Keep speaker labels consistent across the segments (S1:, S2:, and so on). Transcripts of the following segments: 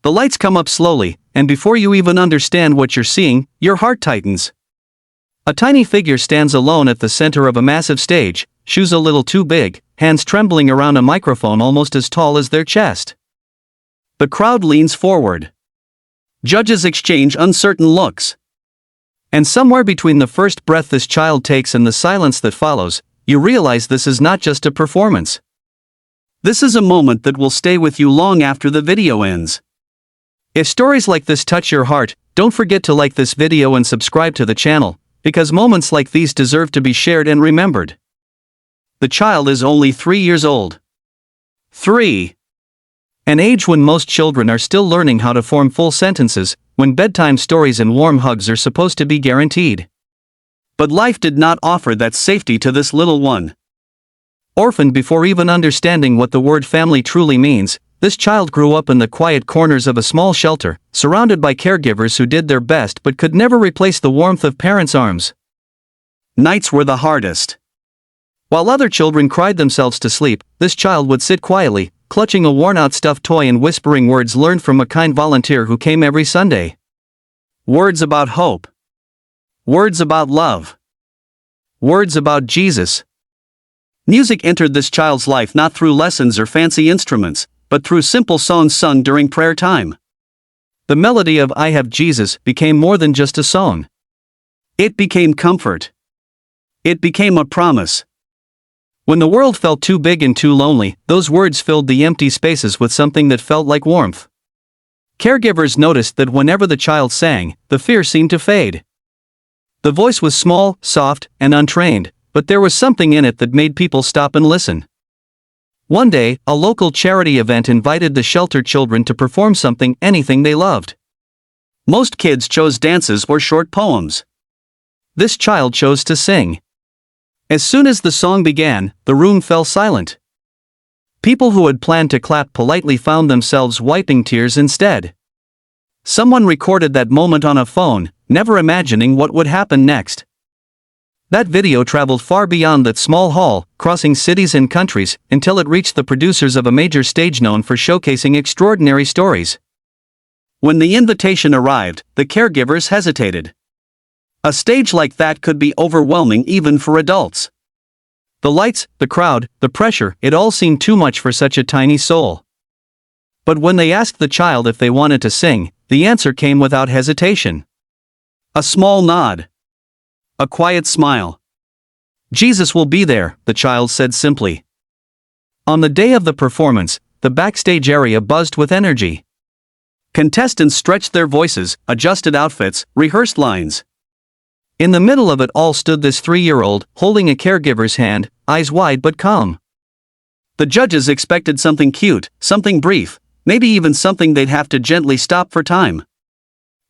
S1: The lights come up slowly, and before you even understand what you're seeing, your heart tightens. A tiny figure stands alone at the center of a massive stage, shoes a little too big, hands trembling around a microphone almost as tall as their chest. The crowd leans forward. Judges exchange uncertain looks. And somewhere between the first breath this child takes and the silence that follows, you realize this is not just a performance. This is a moment that will stay with you long after the video ends. If stories like this touch your heart, don't forget to like this video and subscribe to the channel, because moments like these deserve to be shared and remembered. The child is only 3 years old. 3. An age when most children are still learning how to form full sentences, when bedtime stories and warm hugs are supposed to be guaranteed. But life did not offer that safety to this little one. Orphaned before even understanding what the word family truly means, this child grew up in the quiet corners of a small shelter, surrounded by caregivers who did their best but could never replace the warmth of parents' arms. Nights were the hardest. While other children cried themselves to sleep, this child would sit quietly, clutching a worn-out stuffed toy and whispering words learned from a kind volunteer who came every Sunday. Words about hope. Words about love. Words about Jesus. Music entered this child's life not through lessons or fancy instruments, but through simple songs sung during prayer time. The melody of "I Have Jesus" became more than just a song. It became comfort. It became a promise. When the world felt too big and too lonely, those words filled the empty spaces with something that felt like warmth. Caregivers noticed that whenever the child sang, the fear seemed to fade. The voice was small, soft, and untrained, but there was something in it that made people stop and listen. One day, a local charity event invited the shelter children to perform anything they loved. Most kids chose dances or short poems. This child chose to sing. As soon as the song began, the room fell silent. People who had planned to clap politely found themselves wiping tears instead. Someone recorded that moment on a phone, never imagining what would happen next. That video traveled far beyond that small hall, crossing cities and countries, until it reached the producers of a major stage known for showcasing extraordinary stories. When the invitation arrived, the caregivers hesitated. A stage like that could be overwhelming even for adults. The lights, the crowd, the pressure, it all seemed too much for such a tiny soul. But when they asked the child if they wanted to sing, the answer came without hesitation. A small nod. A quiet smile. "Jesus will be there," the child said simply. On the day of the performance, the backstage area buzzed with energy. Contestants stretched their voices, adjusted outfits, rehearsed lines. In the middle of it all stood this 3-year-old, holding a caregiver's hand, eyes wide but calm. The judges expected something cute, something brief, maybe even something they'd have to gently stop for time.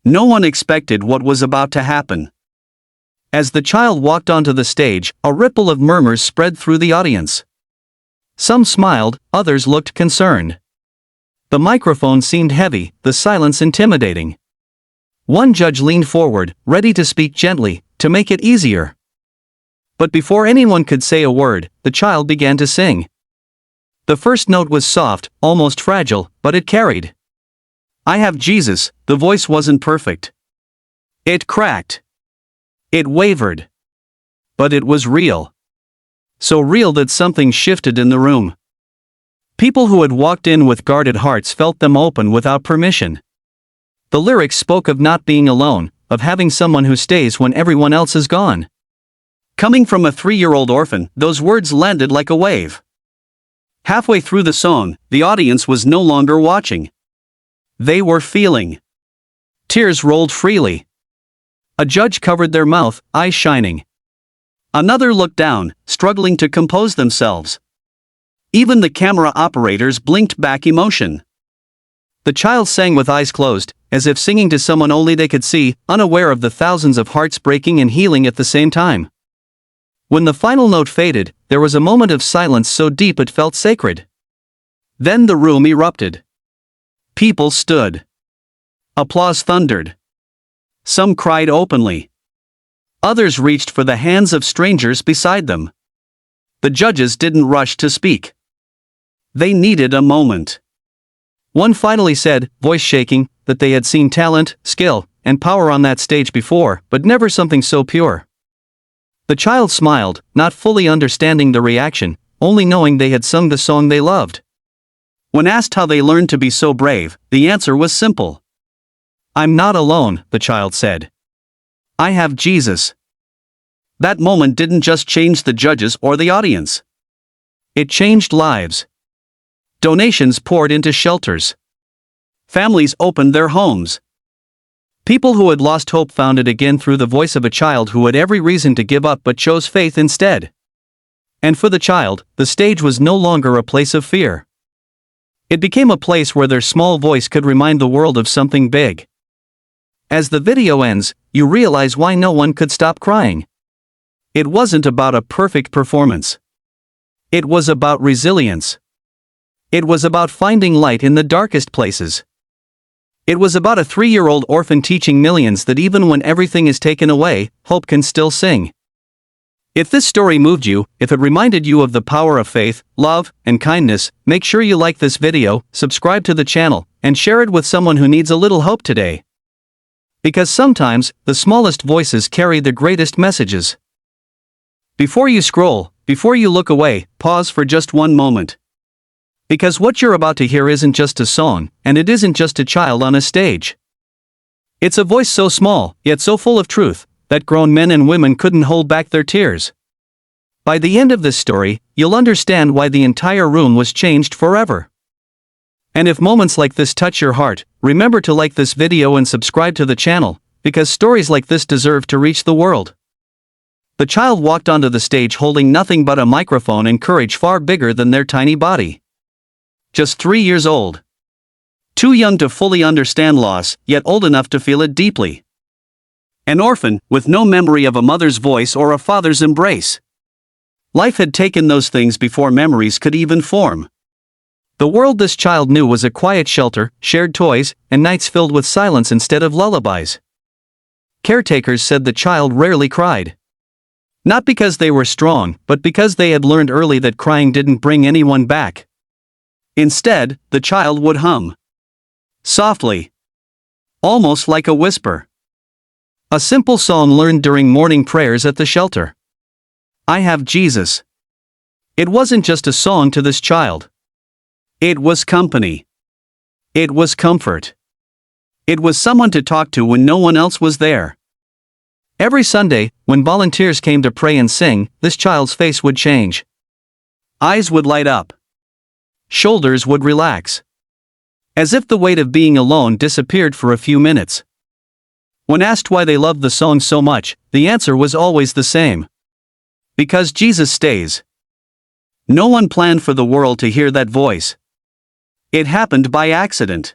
S1: No one expected what was about to happen. As the child walked onto the stage, a ripple of murmurs spread through the audience. Some smiled, others looked concerned. The microphone seemed heavy, the silence intimidating. One judge leaned forward, ready to speak gently, to make it easier. But before anyone could say a word, the child began to sing. The first note was soft, almost fragile, but it carried. "I have Jesus." The voice wasn't perfect. It cracked. It wavered. But it was real. So real that something shifted in the room. People who had walked in with guarded hearts felt them open without permission. The lyrics spoke of not being alone, of having someone who stays when everyone else is gone. Coming from a 3-year-old orphan, those words landed like a wave. Halfway through the song, the audience was no longer watching. They were feeling. Tears rolled freely. A judge covered their mouth, eyes shining. Another looked down, struggling to compose themselves. Even the camera operators blinked back emotion. The child sang with eyes closed, as if singing to someone only they could see, unaware of the thousands of hearts breaking and healing at the same time. When the final note faded, there was a moment of silence so deep it felt sacred. Then the room erupted. People stood. Applause thundered. Some cried openly. Others reached for the hands of strangers beside them. The judges didn't rush to speak. They needed a moment. One finally said, voice shaking, that they had seen talent, skill, and power on that stage before, but never something so pure. The child smiled, not fully understanding the reaction, only knowing they had sung the song they loved. When asked how they learned to be so brave, the answer was simple. "I'm not alone," the child said. "I have Jesus." That moment didn't just change the judges or the audience. It changed lives. Donations poured into shelters. Families opened their homes. People who had lost hope found it again through the voice of a child who had every reason to give up but chose faith instead. And for the child, the stage was no longer a place of fear. It became a place where their small voice could remind the world of something big. As the video ends, you realize why no one could stop crying. It wasn't about a perfect performance. It was about resilience. It was about finding light in the darkest places. It was about a 3-year-old orphan teaching millions that even when everything is taken away, hope can still sing. If this story moved you, if it reminded you of the power of faith, love, and kindness, make sure you like this video, subscribe to the channel, and share it with someone who needs a little hope today. Because sometimes, the smallest voices carry the greatest messages. Before you scroll, before you look away, pause for just one moment. Because what you're about to hear isn't just a song, and it isn't just a child on a stage. It's a voice so small, yet so full of truth, that grown men and women couldn't hold back their tears. By the end of this story, you'll understand why the entire room was changed forever. And if moments like this touch your heart, remember to like this video and subscribe to the channel, because stories like this deserve to reach the world. The child walked onto the stage holding nothing but a microphone and courage far bigger than their tiny body. Just 3 years old. Too young to fully understand loss, yet old enough to feel it deeply. An orphan, with no memory of a mother's voice or a father's embrace. Life had taken those things before memories could even form. The world this child knew was a quiet shelter, shared toys, and nights filled with silence instead of lullabies. Caretakers said the child rarely cried. Not because they were strong, but because they had learned early that crying didn't bring anyone back. Instead, the child would hum. Softly. Almost like a whisper. A simple song learned during morning prayers at the shelter. I have Jesus. It wasn't just a song to this child. It was company. It was comfort. It was someone to talk to when no one else was there. Every Sunday, when volunteers came to pray and sing, this child's face would change. Eyes would light up. Shoulders would relax. As if the weight of being alone disappeared for a few minutes. When asked why they loved the song so much, the answer was always the same. Because Jesus stays. No one planned for the world to hear that voice. It happened by accident.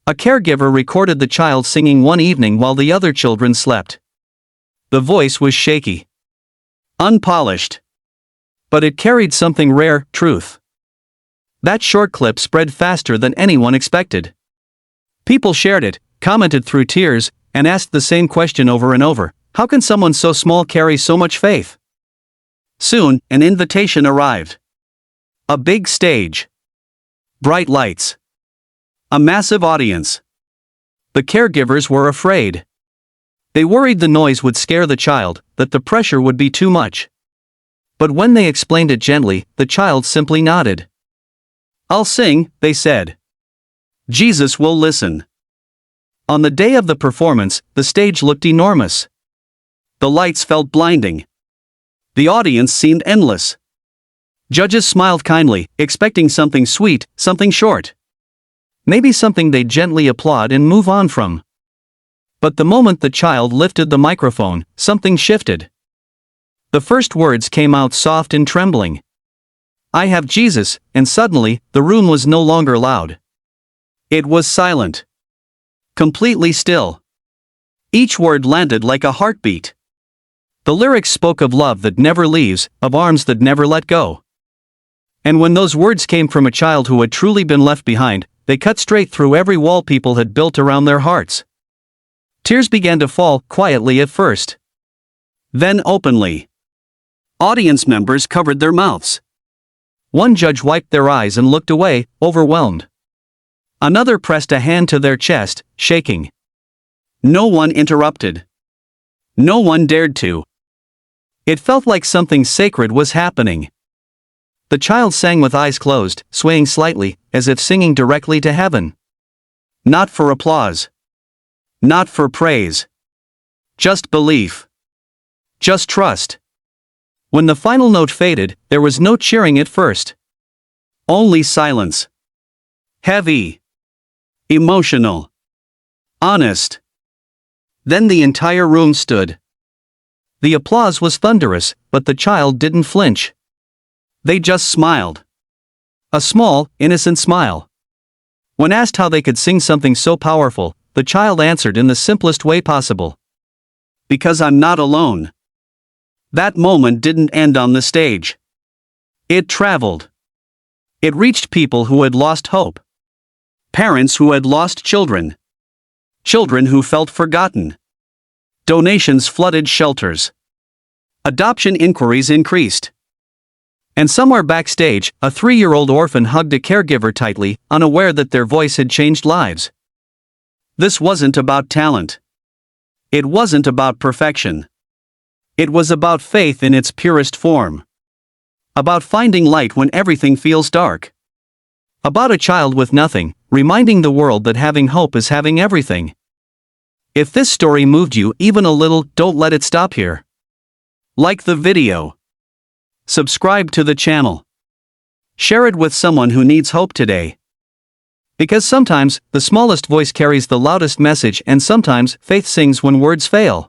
S1: A caregiver recorded the child singing one evening while the other children slept. The voice was shaky. Unpolished. But it carried something rare, truth. That short clip spread faster than anyone expected. People shared it, commented through tears, and asked the same question over and over: how can someone so small carry so much faith? Soon, an invitation arrived. A big stage. Bright lights. A massive audience. The caregivers were afraid. They worried the noise would scare the child, that the pressure would be too much. But when they explained it gently, the child simply nodded. I'll sing, they said. Jesus will listen. On the day of the performance, the stage looked enormous. The lights felt blinding. The audience seemed endless. Judges smiled kindly, expecting something sweet, something short. Maybe something they'd gently applaud and move on from. But the moment the child lifted the microphone, something shifted. The first words came out soft and trembling. I have Jesus, and suddenly, the room was no longer loud. It was silent. Completely still. Each word landed like a heartbeat. The lyrics spoke of love that never leaves, of arms that never let go. And when those words came from a child who had truly been left behind, they cut straight through every wall people had built around their hearts. Tears began to fall, quietly at first. Then openly. Audience members covered their mouths. One judge wiped their eyes and looked away, overwhelmed. Another pressed a hand to their chest, shaking. No one interrupted. No one dared to. It felt like something sacred was happening. The child sang with eyes closed, swaying slightly, as if singing directly to heaven. Not for applause. Not for praise. Just belief. Just trust. When the final note faded, there was no cheering at first. Only silence. Heavy. Emotional. Honest. Then the entire room stood. The applause was thunderous, but the child didn't flinch. They just smiled. A small, innocent smile. When asked how they could sing something so powerful, the child answered in the simplest way possible. Because I'm not alone. That moment didn't end on the stage. It traveled. It reached people who had lost hope. Parents who had lost children. Children who felt forgotten. Donations flooded shelters. Adoption inquiries increased. And somewhere backstage, a 3-year-old orphan hugged a caregiver tightly, unaware that their voice had changed lives. This wasn't about talent. It wasn't about perfection. It was about faith in its purest form. About finding light when everything feels dark. About a child with nothing, reminding the world that having hope is having everything. If this story moved you even a little, don't let it stop here. Like the video. Subscribe to the channel. Share it with someone who needs hope today. Because sometimes, the smallest voice carries the loudest message, and sometimes, faith sings when words fail.